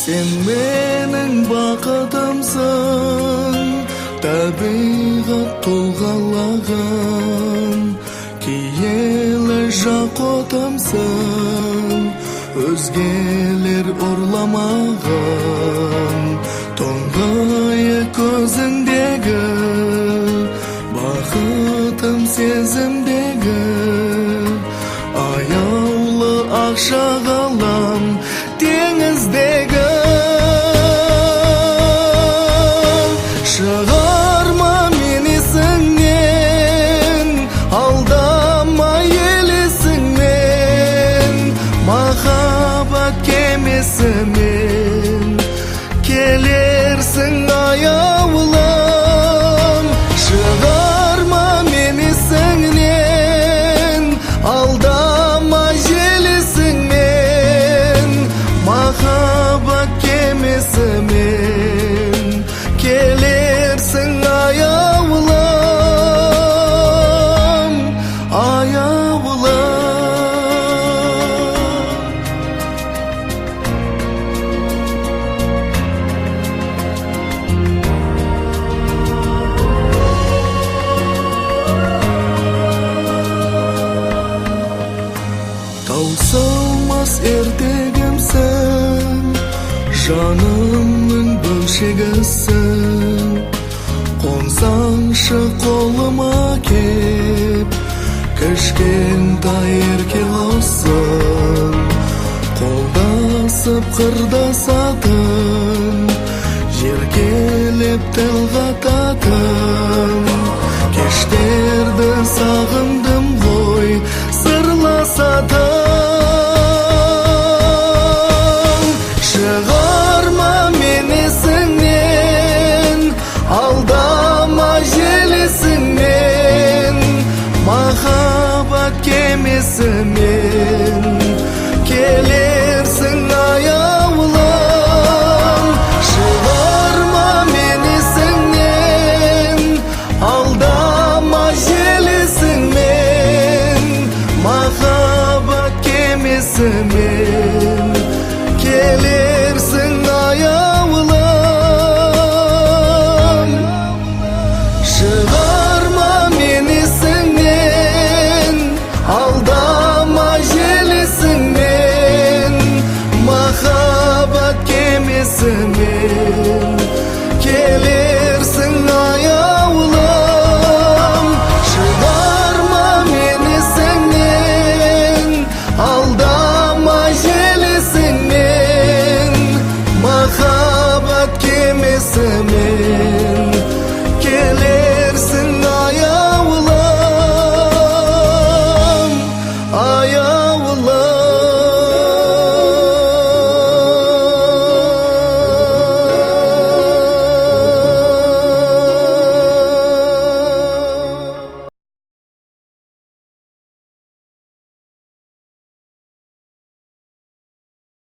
Sen mening baqatimsan, tabiat to'g'alagan, kiyelar jaqotimsan, o'zgalar o'rlamagan, to'ng'aya ko'zingdagi, baxtim sezimdagi, ayovli oqshag'alam dengizdagi. Шығарма мені сіңнен, алдама елесіңнен, махаббат кемесімен келерсің аяулым. Шығарма мені сіңнен, алдама елесіңнен, махаббат кемесімен келерсің аяулым, аяулым. Таусылмас ертегімсің, жанымның бөлшегісің. Қонсаңшы қолыма кеп, кішкентай ерке қозым, қолдасып қырдасатын, еркелеп тіл қататын. Кештерді сағындым ғой, сырласатын. Шығарма мені сіңнен, алдама желесіңнен, махаббат кемесімен келерсің аяулым. Шығарма мені сіңнен, алдама желесіңнен, махаббат кемесімен келерсің